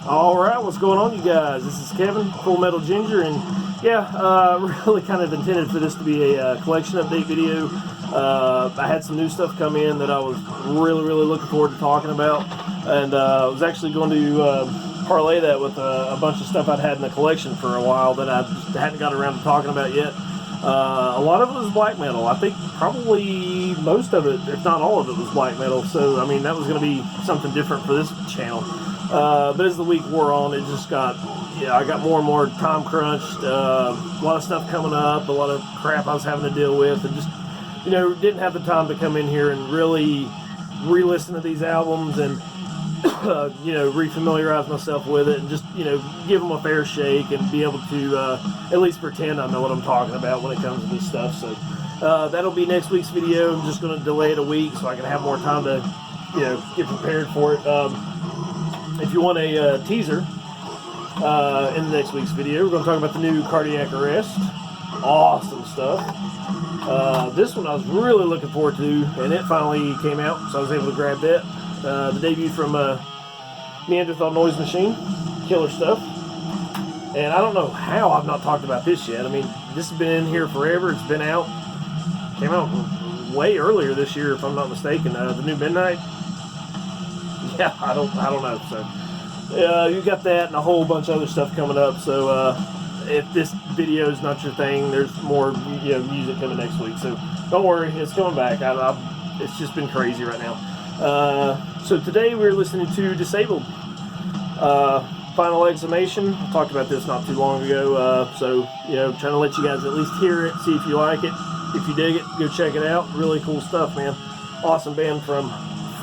Alright, what's going on, you guys? This is Kevin, Full Metal Ginger, and yeah, really kind of intended for this to be a collection update video. I had some new stuff come in that I was really looking forward to talking about, and I was actually going to parlay that with a bunch of stuff I'd had in the collection for a while that I just hadn't got around to talking about yet. A lot of it was black metal. I think probably most of it, if not all of it, was black metal, so I mean that was going to be something different for this channel. But as the week wore on, it just got, I got more and more time crunched, a lot of stuff coming up, a lot of crap I was having to deal with, and just, didn't have the time to come in here and really re-listen to these albums and, refamiliarize myself with it and just, give them a fair shake and be able to at least pretend I know what I'm talking about when it comes to this stuff. So that'll be next week's video. I'm just going to delay it a week so I can have more time to, get prepared for it. If you want a teaser in the next week's video, we're going to talk about the new Cardiac Arrest. Awesome stuff. This one I was really looking forward to, and it finally came out, so I was able to grab that. The debut from Neanderthal Noise Machine. Killer stuff. And I don't know how I've not talked about this yet. I mean, this has been in here forever. It's been out. Came out way earlier this year, if I'm not mistaken. The new Midnight. Yeah, I don't know. So, you got that and a whole bunch of other stuff coming up. So, if this video is not your thing, there's more, music coming next week. So, don't worry, it's coming back. It's just been crazy right now. So today we're listening to Disabled, Final Exhumation. I talked about this not too long ago. So, trying to let you guys at least hear it, see if you like it. If you dig it, go check it out. Really cool stuff, man. Awesome band from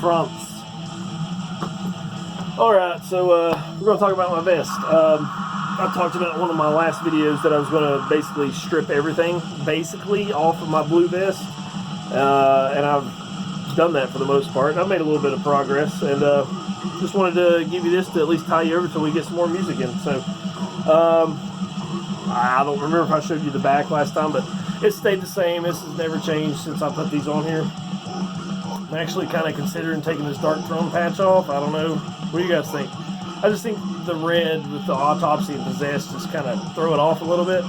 France. Alright, so we're going to talk about my vest. I talked about in one of my last videos that I was going to basically strip everything, basically, off of my blue vest. And I've done that for the most part. And I've made a little bit of progress. And just wanted to give you this to at least tie you over till we get some more music in. So, I don't remember if I showed you the back last time, but it stayed the same. This has never changed since I put these on here. I'm actually kind of considering taking this Dark Throne patch off. I don't know. What do you guys think? I just think the red with the Autopsy and Possessed just kind of throw it off a little bit.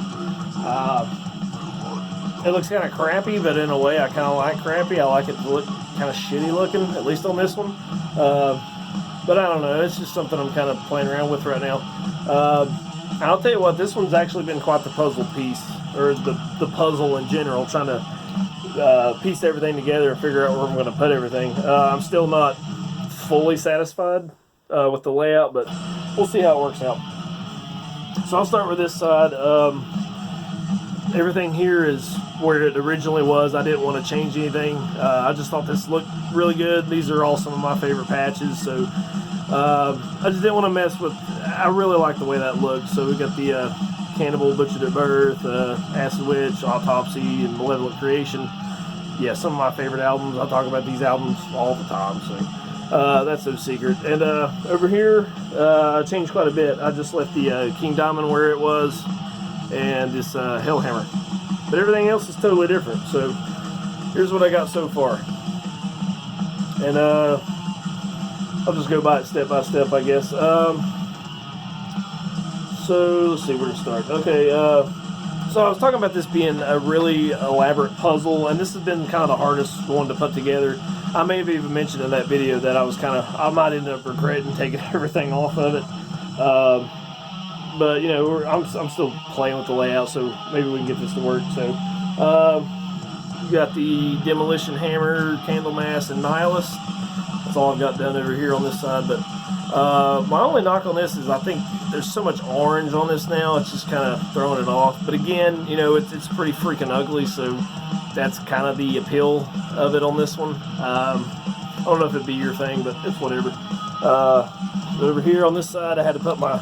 It looks kind of crappy, but in a way I kind of like crappy. I like it to look kind of shitty looking, at least on this one. But I don't know. It's just something I'm kind of playing around with right now. I'll tell you what, this one's actually been quite the puzzle piece, or the puzzle in general, trying to piece everything together and figure out where I'm going to put everything. I'm still not fully satisfied with the layout, but we'll see how it works out. So I'll start with this side. Everything here is where it originally was. I didn't want to change anything. I just thought this looked really good. These are all some of my favorite patches, so I just didn't want to mess with. I really like the way that looked. So we got the Cannibal, Butchered at Birth, Acid Witch, Autopsy, and Malevolent Creation. Yeah, some of my favorite albums. I talk about these albums all the time, so that's no secret. And over here, I changed quite a bit. I just left the King Diamond where it was, and this Hellhammer. But everything else is totally different. So here's what I got so far. And I'll just go by it step by step, I guess. So let's see where to start. Okay, so I was talking about this being a really elaborate puzzle, and this has been kind of the hardest one to put together. I may have even mentioned in that video that I might end up regretting taking everything off of it. But I'm still playing with the layout, so maybe we can get this to work. So you got the Demolition Hammer, Candlemass, and Nihilist. That's all I've got done over here on this side. But my only knock on this is I think there's so much orange on this now, it's just kind of throwing it off. But again, it's pretty freaking ugly, so that's kind of the appeal of it on this one. I don't know if it'd be your thing, but it's whatever. Over here on this side, I had to put my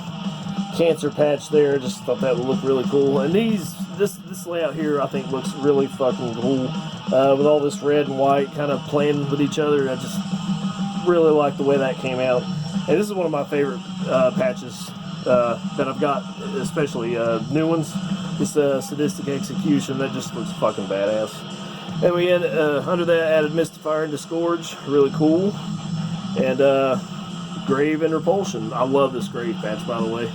Cancer patch there. Just thought that would look really cool. And this layout here, I think, looks really fucking cool. With all this red and white kind of playing with each other, I just really like the way that came out. And this is one of my favorite patches that I've got, especially new ones. This Sadistik Exekution, that just looks fucking badass. And we had under that added Mystifier and Disgorge, really cool. And Grave and Repulsion. I love this Grave patch, by the way.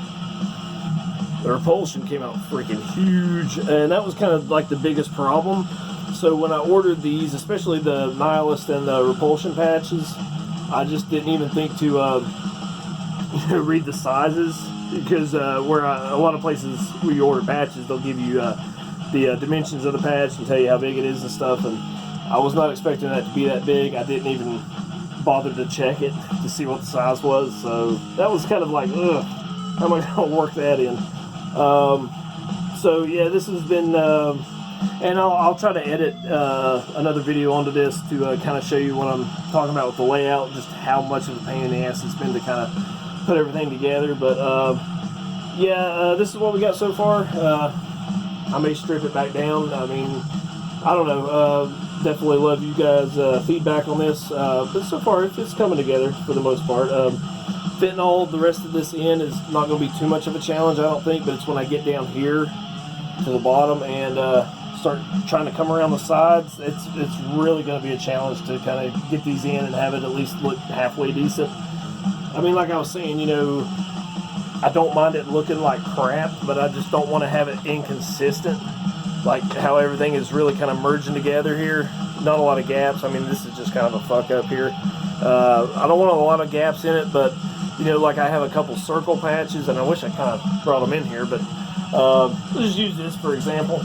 The Repulsion came out freaking huge, and that was kind of like the biggest problem. So when I ordered these, especially the Nihilist and the Repulsion patches, I just didn't even think to read the sizes, because a lot of places where you order patches, they'll give you the dimensions of the patch and tell you how big it is and stuff, and I was not expecting that to be that big. I didn't even bother to check it to see what the size was, so that was kind of like, ugh, how am I going to work that in? So yeah, this has been, and I'll try to edit another video onto this to kind of show you what I'm talking about with the layout, just how much of a pain in the ass it's been to kind of put everything together. But yeah, this is what we got so far. I may strip it back down. I mean, I don't know. Definitely love you guys' feedback on this, but so far it's coming together for the most part. Fitting all the rest of this in is not going to be too much of a challenge, I don't think, but it's when I get down here to the bottom and start trying to come around the sides, it's really going to be a challenge to kind of get these in and have it at least look halfway decent. I mean, like I was saying, you know, I don't mind it looking like crap, but I just don't want to have it inconsistent, like how everything is really kind of merging together here. Not a lot of gaps. I mean, this is just kind of a fuck up here. I don't want a lot of gaps in it, but you know, like I have a couple circle patches, and I wish I kind of brought them in here, but let's just use this for example.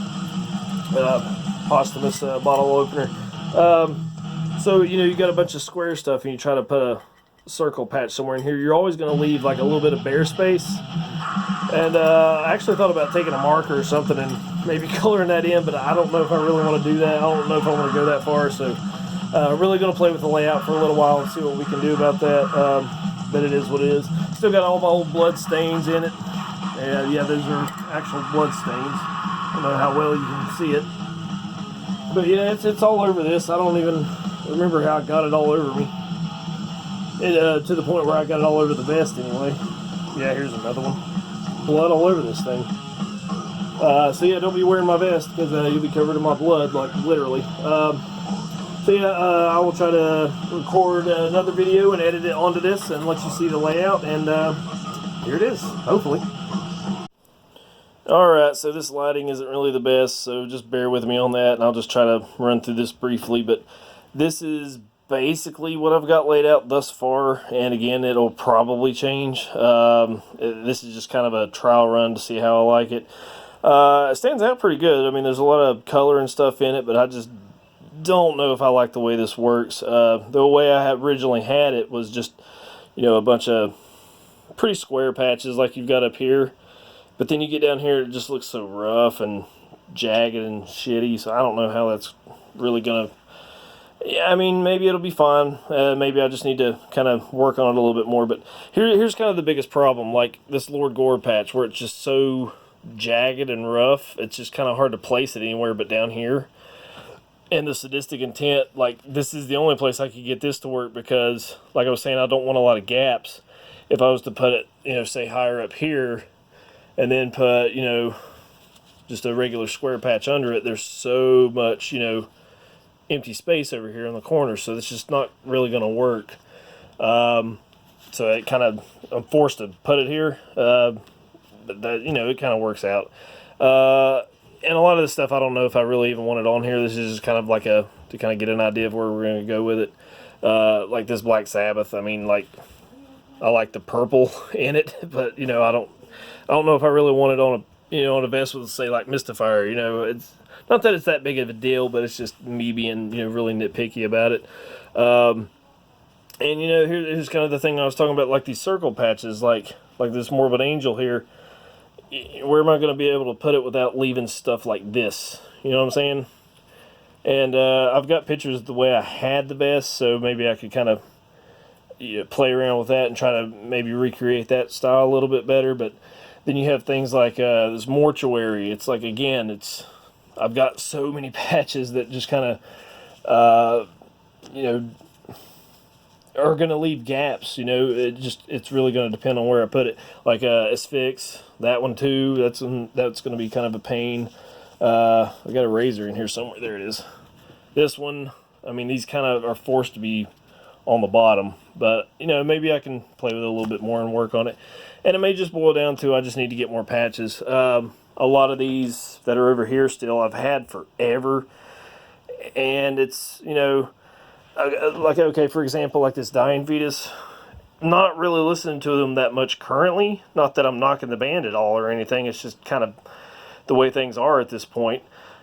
Posthumous bottle opener. So, you know, you got a bunch of square stuff and you try to put a circle patch somewhere in here, you're always going to leave like a little bit of bare space. And I actually thought about taking a marker or something and maybe coloring that in, but I don't know if I really want to do that. I don't know if I want to go that far, so really going to play with the layout for a little while and see what we can do about that. But it is what it is. Still got all my old blood stains in it. And yeah, those are actual blood stains. I don't know how well you can see it. But yeah, it's all over this. I don't even remember how I got it all over me. To the point where I got it all over the vest anyway. Yeah, here's another one. Blood all over this thing. So yeah, don't be wearing my vest because you'll be covered in my blood, like literally. So yeah, I will try to record another video and edit it onto this and let you see the layout, and here it is, hopefully. Alright, so this lighting isn't really the best, so just bear with me on that, and I'll just try to run through this briefly, but this is basically what I've got laid out thus far, and again, it'll probably change. This is just kind of a trial run to see how I like it. It stands out pretty good. I mean, there's a lot of color and stuff in it, but I just don't know if I like the way this works. The way I originally had it was just, you know, a bunch of pretty square patches like you've got up here, but then you get down here, it just looks so rough and jagged and shitty, so I don't know how that's really gonna... Yeah, I mean, maybe it'll be fine. Maybe I just need to kind of work on it a little bit more, but here's kind of the biggest problem, like this Lord Gore patch, where it's just so jagged and rough, it's just kind of hard to place it anywhere but down here. And the Sadistic Intent, like, this is the only place I could get this to work because, like I was saying, I don't want a lot of gaps. If I was to put it, you know, say higher up here, and then put, you know, just a regular square patch under it, there's so much, you know, empty space over here in the corner, so it's just not really going to work. So it kind of, I'm forced to put it here, but that, you know, it kind of works out. And a lot of this stuff, I don't know if I really even want it on here. This is just kind of like to kind of get an idea of where we're going to go with it. Like this Black Sabbath, I mean, like, I like the purple in it, but, you know, I don't know if I really want it on a, you know, on a vest with, say, like Mystifier. You know, it's not that it's that big of a deal, but it's just me being, you know, really nitpicky about it. And, you know, here's kind of the thing I was talking about, like these circle patches, like this Morbid Angel here. Where am I going to be able to put it without leaving stuff like this? You know what I'm saying? And I've got pictures of the way I had the vest, so maybe I could kind of, you know, play around with that and try to maybe recreate that style a little bit better. But then you have things like this Mortuary. It's like, again, I've got so many patches that just kind of, you know, are going to leave gaps. You know, it's really going to depend on where I put it. Like Asphyx, that one too, that's going to be kind of a pain. I got a razor in here somewhere. There it is. This one, I mean, these kind of are forced to be on the bottom. But, you know, maybe I can play with it a little bit more and work on it. And it may just boil down to I just need to get more patches. A lot of these that are over here still I've had forever. And it's, you know, like, okay, for example, like this Dying Fetus. Not really listening to them that much currently. Not that I'm knocking the band at all or anything. It's just kind of the way things are at this point.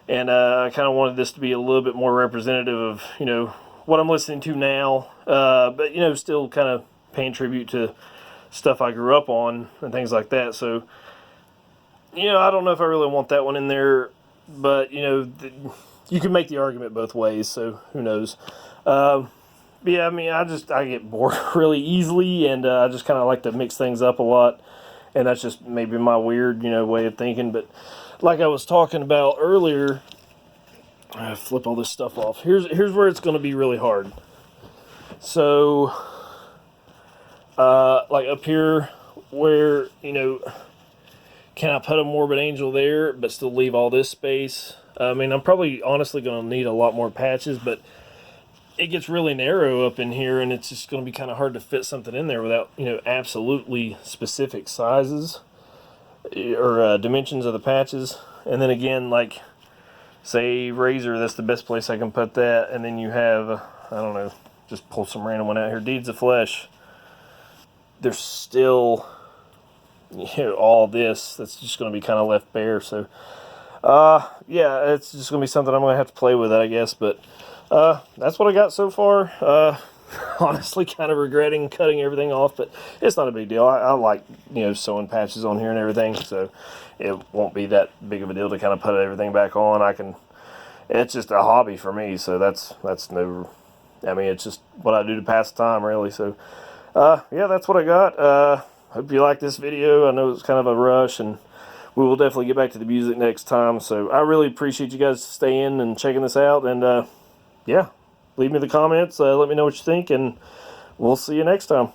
And I kind of wanted this to be a little bit more representative of, you know, what I'm listening to now. But, you know, still kind of paying tribute to stuff I grew up on and things like that. So, you know, I don't know if I really want that one in there. But, you know, you can make the argument both ways. So, who knows. Yeah, I mean, I get bored really easily, and I just kind of like to mix things up a lot, and that's just maybe my weird, you know, way of thinking. But like I was talking about earlier, I flip all this stuff off. Here's where it's going to be really hard. So, like up here, where, you know, can I put a Morbid Angel there, but still leave all this space? I mean, I'm probably honestly going to need a lot more patches, but it gets really narrow up in here, and it's just going to be kind of hard to fit something in there without, you know, absolutely specific sizes or dimensions of the patches. And then again, like, say Razor, that's the best place I can put that. And then you have, I don't know, just pull some random one out here. Deeds of Flesh. There's still, you know, all this that's just going to be kind of left bare. So, yeah, it's just going to be something I'm going to have to play with, I guess. But that's what I got so far. Honestly, kind of regretting cutting everything off, but it's not a big deal. I like, you know, sewing patches on here and everything, so it won't be that big of a deal to kind of put everything back on. It's just a hobby for me, so that's no, I mean, it's just what I do to pass the time, really. So, yeah, that's what I got. Hope you like this video. I know it's kind of a rush, and we will definitely get back to the music next time. So I really appreciate you guys staying and checking this out, and yeah, leave me the comments, let me know what you think, and we'll see you next time.